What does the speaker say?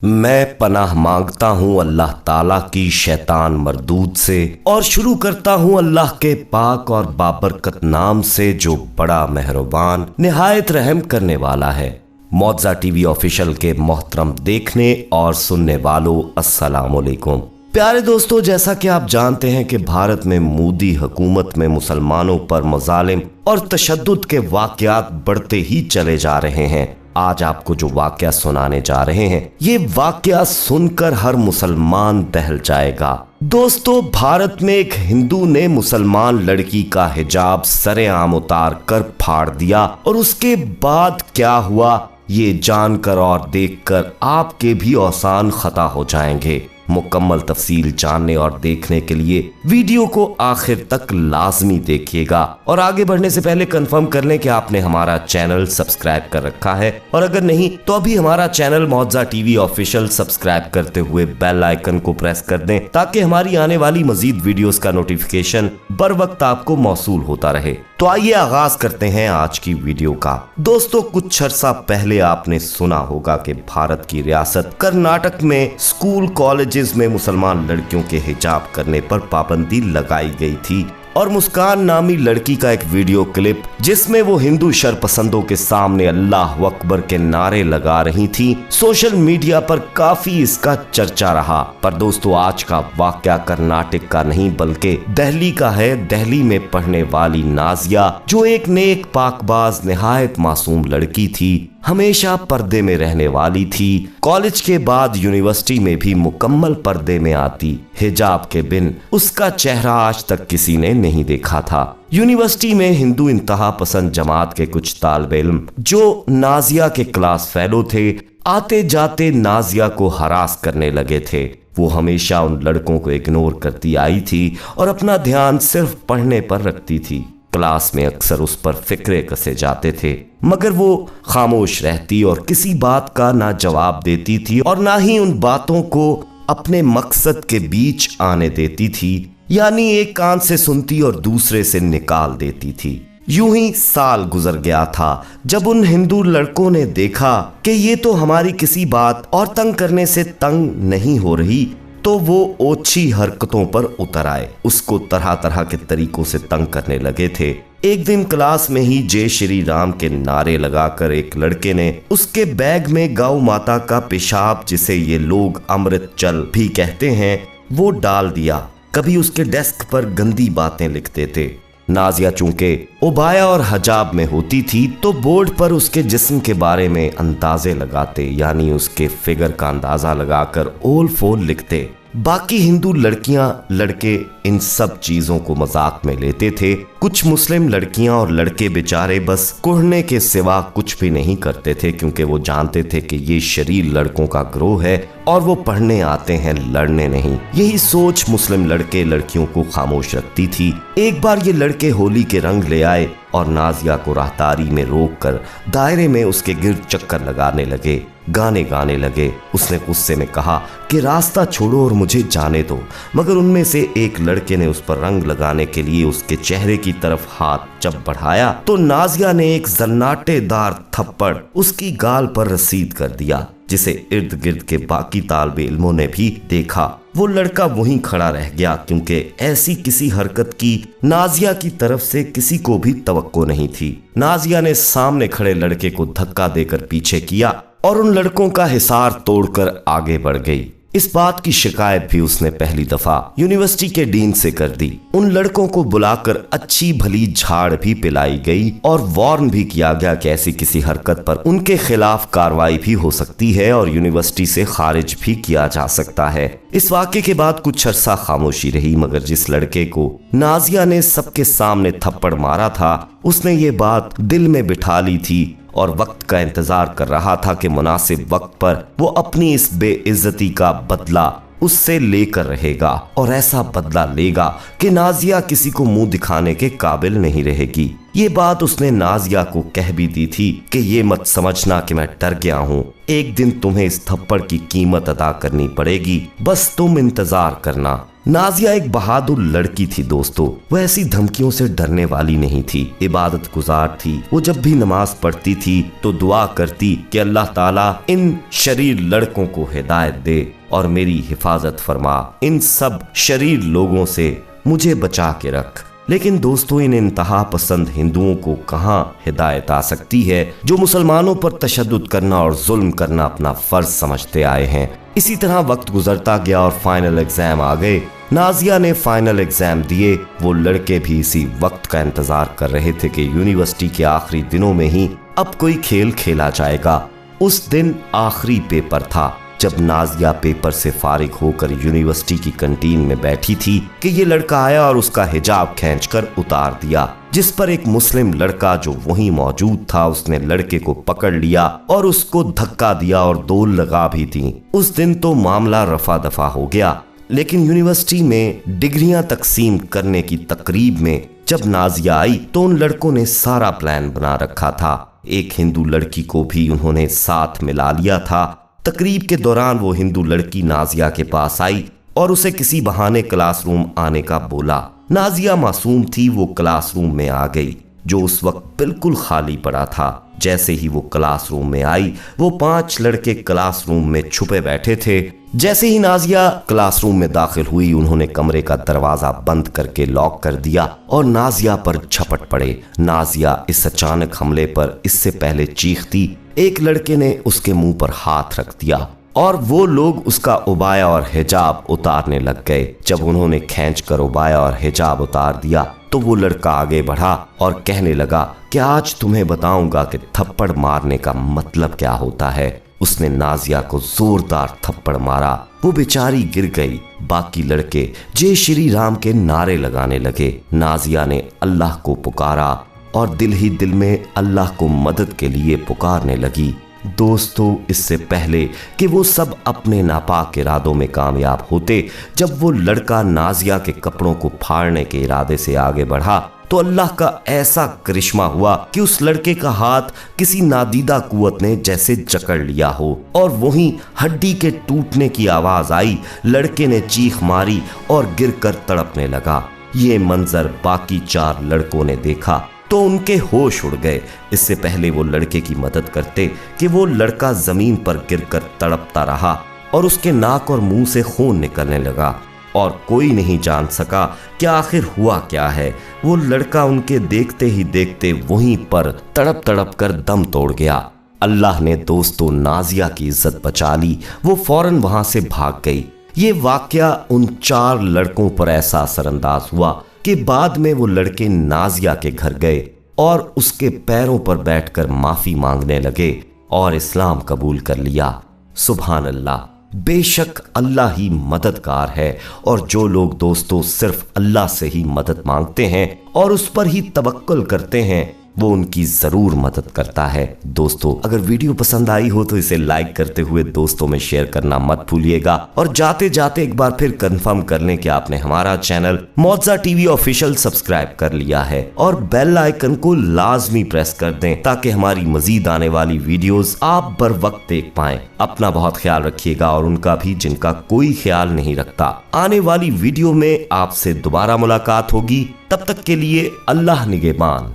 मैं पनाह मांगता हूँ अल्लाह ताला की शैतान मरदूद से और शुरू करता हूँ अल्लाह के पाक और बाबरकत नाम से जो बड़ा मेहरबान निहायत रहम करने वाला है। मौज़ा टीवी ऑफिशियल के मोहतरम देखने और सुनने वालों अस्सलाम वालेकुम। प्यारे दोस्तों, जैसा कि आप जानते हैं कि भारत में मोदी हुकूमत में मुसलमानों पर मजालिम और तशद्दुद के वाक़यात बढ़ते ही चले जा रहे हैं। आज आपको जो वाक़या सुनाने जा रहे हैं, ये वाक़या सुनकर हर मुसलमान दहल जाएगा। दोस्तों, भारत में एक हिंदू ने मुसलमान लड़की का हिजाब सरेआम उतार कर फाड़ दिया और उसके बाद क्या हुआ ये जानकर और देखकर आपके भी औसान खता हो जाएंगे। मुकम्मल तफसील जानने और देखने के लिए वीडियो को आखिर तक लाजमी देखिएगा और आगे बढ़ने से पहले कंफर्म कर लें कि आपने हमारा चैनल सब्सक्राइब कर रखा है, और अगर नहीं तो अभी हमारा चैनल मौज़ा टीवी ऑफिशियल सब्सक्राइब करते हुए बेल आइकन को प्रेस कर दें ताकि हमारी आने वाली मजीद वीडियोस का नोटिफिकेशन बर वक्त आपको मौसूल होता रहे। तो आइए आगाज करते हैं आज की वीडियो का। दोस्तों, कुछ अर्सा पहले आपने सुना होगा कि भारत की रियासत कर्नाटक में स्कूल कॉलेजेस में मुसलमान लड़कियों के हिजाब करने पर पाबंदी लगाई गई थी और मुस्कान नामी लड़की का एक वीडियो क्लिप जिसमें वो हिंदू शरपसंदों के सामने अल्लाह अकबर के नारे लगा रही थी, सोशल मीडिया पर काफी इसका चर्चा रहा। पर दोस्तों, आज का वाकया कर्नाटक का नहीं बल्कि दिल्ली का है। दिल्ली में पढ़ने वाली नाजिया, जो एक नेक पाकबाज निहायत मासूम लड़की थी, हमेशा पर्दे में रहने वाली थी, कॉलेज के बाद यूनिवर्सिटी में भी मुकम्मल पर्दे में आती, हिजाब के बिन उसका चेहरा आज तक किसी ने नहीं देखा था। यूनिवर्सिटी में हिंदू इंतहा पसंद जमात के कुछ तालिबे इल्म जो नाजिया के क्लास फेलो थे, आते जाते नाजिया को हरास करने लगे थे। वो हमेशा उन लड़कों को इग्नोर करती आई थी और अपना ध्यान सिर्फ पढ़ने पर रखती थी। क्लास में अक्सर उस पर फिक्रे कसे जाते थे, मगर वो खामोश रहती और किसी बात का ना जवाब देती थी और ना ही उन बातों को अपने मकसद के बीच आने देती थी, यानी एक कान से सुनती और दूसरे से निकाल देती थी। यूं ही साल गुजर गया था जब उन हिंदू लड़कों ने देखा कि ये तो हमारी किसी बात और तंग करने से तंग नहीं हो रही, तो वो ओछी हरकतों पर उतर आए, उसको तरह तरह के तरीकों से तंग करने लगे थे। एक दिन क्लास में ही जय श्री राम के नारे लगाकर एक लड़के ने उसके बैग में गौ माता का पेशाब, जिसे ये लोग अमृत जल भी कहते हैं, वो डाल दिया। कभी उसके डेस्क पर गंदी बातें लिखते थे। नाजिया चूंकि उबाया और हजाब में होती थी तो बोर्ड पर उसके जिस्म के बारे में अंदाजे लगाते, यानी उसके फिगर का अंदाजा लगाकर ओल फोल लिखते। बाकी हिंदू लड़कियां लड़के इन सब चीजों को मजाक में लेते थे। कुछ मुस्लिम लड़कियां और लड़के बेचारे बस कुढ़ने के सिवा कुछ भी नहीं करते थे, क्योंकि वो जानते थे कि ये शरीर लड़कों का ग्रोह है और वो पढ़ने आते हैं, लड़ने नहीं। यही सोच मुस्लिम लड़के लड़कियों को खामोश रखती थी। एक बार ये लड़के होली के रंग ले आए और नाजिया को राहदारी में रोककर दायरे में उसके गिर्द चक्कर लगाने लगे, गाने गाने लगे। उसने गुस्से में कहा कि रास्ता छोड़ो और मुझे जाने दो, मगर उनमें से एक लड़के ने उस पर रंग लगाने के लिए उसके चेहरे की तरफ हाथ जब बढ़ाया तो नाजिया ने एक जन्नाटेदार थप्पड़ उसकी गाल पर रसीद कर दिया, जिसे इर्द गिर्द के बाकी तालिबे इल्मों ने भी देखा। वो लड़का वहीं खड़ा रह गया, क्योंकि ऐसी किसी हरकत की नाजिया की तरफ से किसी को भी तवक्को नहीं थी। नाजिया ने सामने खड़े लड़के को धक्का देकर पीछे किया और उन लड़कों का हिसार तोड़कर आगे बढ़ गई। इस बात की शिकायत भी उसने पहली दफा यूनिवर्सिटी के डीन से कर दी। उन लड़कों को बुलाकर अच्छी भली झाड़ भी पिलाई गई और वार्न भी किया गया कि ऐसी किसी हरकत पर उनके खिलाफ कार्रवाई भी हो सकती है और यूनिवर्सिटी से खारिज भी किया जा सकता है। इस वाक़े के बाद कुछ अरसा खामोशी रही, मगर जिस लड़के को नाजिया ने सबके सामने थप्पड़ मारा था, उसने ये बात दिल में बिठा ली थी और वक्त का इंतजार कर रहा था कि मुनासिब वक्त पर वो अपनी इस बेइज्जती का बदला उससे लेकर रहेगा और ऐसा बदला लेगा कि नाजिया किसी को मुंह दिखाने के काबिल नहीं रहेगी। ये बात उसने नाजिया को कह भी दी थी कि ये मत समझना कि मैं डर गया हूँ, एक दिन तुम्हें इस थप्पड़ की कीमत अदा करनी पड़ेगी, बस तुम इंतजार करना। नाजिया एक बहादुर लड़की थी दोस्तों। वह ऐसी धमकियों से डरने वाली नहीं थी, इबादत गुजार थी। वो जब भी नमाज पढ़ती थी तो दुआ करती कि अल्लाह ताला इन शरीर लड़कों को हिदायत दे और मेरी हिफाजत फरमा, इन सब शरीर लोगों से मुझे बचा के रख। लेकिन दोस्तों, इन इंतहा पसंद हिंदुओं को कहाँ हिदायत आ सकती है, जो मुसलमानों पर तशद्दुद करना और जुल्म करना अपना फर्ज समझते आए हैं। इसी तरह वक्त गुजरता गया और फाइनल एग्जाम आ गए। नाजिया ने फाइनल एग्जाम दिए। वो लड़के भी इसी वक्त का इंतजार कर रहे थे कि यूनिवर्सिटी के आखिरी दिनों में ही अब कोई खेल खेला जाएगा। उस दिन आखिरी पेपर था जब नाजिया पेपर से फारिग होकर यूनिवर्सिटी की कैंटीन में बैठी थी कि ये लड़का आया और उसका हिजाब खींचकर उतार दिया, जिस पर एक मुस्लिम लड़का जो वहीं मौजूद था उसने लड़के को पकड़ लिया और उसको धक्का दिया और दो लगा भी दी। उस दिन तो मामला रफा दफा हो गया। लेकिन यूनिवर्सिटी में डिग्रियां तकसीम करने की तकरीब में जब नाजिया आई तो उन लड़कों ने सारा प्लान बना रखा था। एक हिंदू लड़की को भी उन्होंने साथ मिला लिया था। तकरीब के दौरान वो हिंदू लड़की नाजिया के पास आई और उसे किसी बहाने क्लासरूम आने का बोला। नाजिया मासूम थी, वो क्लासरूम में आ गई जो उस वक्त बिल्कुल खाली पड़ा था। जैसे ही वो क्लासरूम में आई, वो 5 लड़के क्लासरूम में छुपे बैठे थे। जैसे ही नाजिया क्लासरूम में दाखिल हुई, उन्होंने कमरे का दरवाजा बंद करके लॉक कर दिया और नाजिया पर झपट पड़े। नाजिया इस अचानक हमले पर इससे पहले चीखती। एक लड़के ने उसके मुंह पर हाथ रख दिया और वो लोग उसका उबाया और हिजाब उतारने लग गए। जब उन्होंने खींचकर उबाया और हिजाब उतार दिया तो वो लड़का आगे बढ़ा और कहने लगा कि आज तुम्हें बताऊंगा कि थप्पड़ मारने का मतलब क्या होता है। उसने नाजिया को जोरदार थप्पड़ मारा। वो बेचारी गिर गई। बाकी लड़के जय श्री राम के नारे लगाने लगे। नाजिया ने अल्लाह को पुकारा और दिल ही दिल में अल्लाह को मदद के लिए पुकारने लगी। दोस्तों, इससे पहले कि वो सब अपने नापाक इरादों में कामयाब होते, जब वो लड़का नाजिया के कपड़ों को फाड़ने के इरादे से आगे बढ़ा तो अल्लाह का ऐसा करिश्मा हुआ कि उस लड़के का हाथ किसी नादीदा कुव्वत ने जैसे जकड़ लिया हो और वहीं हड्डी के टूटने की आवाज आई। लड़के ने चीख मारी और गिरकर तड़पने लगा। ये मंजर बाकी 4 लड़कों ने देखा तो उनके होश उड़ गए। इससे पहले वो लड़के की मदद करते कि वो लड़का जमीन पर गिरकर तड़पता रहा और उसके नाक और मुंह से खून निकलने लगा और कोई नहीं जान सका कि आखिर हुआ क्या है। वो लड़का उनके देखते ही देखते वहीं पर तड़प तड़प कर दम तोड़ गया। अल्लाह ने दोस्तों नाजिया की इज्जत बचा ली। वो फौरन वहां से भाग गई। ये वाकया उन 4 लड़कों पर ऐसा असरअंदाज हुआ कि बाद में वो लड़के नाजिया के घर गए और उसके पैरों पर बैठकर माफी मांगने लगे और इस्लाम कबूल कर लिया। सुभान अल्लाह, बेशक अल्लाह ही मददगार है और जो लोग दोस्तों सिर्फ अल्लाह से ही मदद मांगते हैं और उस पर ही तवक्कुल करते हैं, वो उनकी जरूर मदद करता है। दोस्तों, अगर वीडियो पसंद आई हो तो इसे लाइक करते हुए दोस्तों में शेयर करना मत भूलिएगा और जाते जाते एक बार फिर कंफर्म कर लें कि आपने हमारा चैनल मौजा टीवी ऑफिशियल सब्सक्राइब कर लिया है और बेल आइकन को लाजमी प्रेस कर दें ताकि हमारी मजीद आने वाली वीडियोस आप बर वक्त देख पाएं। अपना बहुत ख्याल रखिएगा और उनका भी जिनका कोई ख्याल नहीं रखता। आने वाली वीडियो में आपसे दोबारा मुलाकात होगी। तब तक के लिए अल्लाह निगहबान।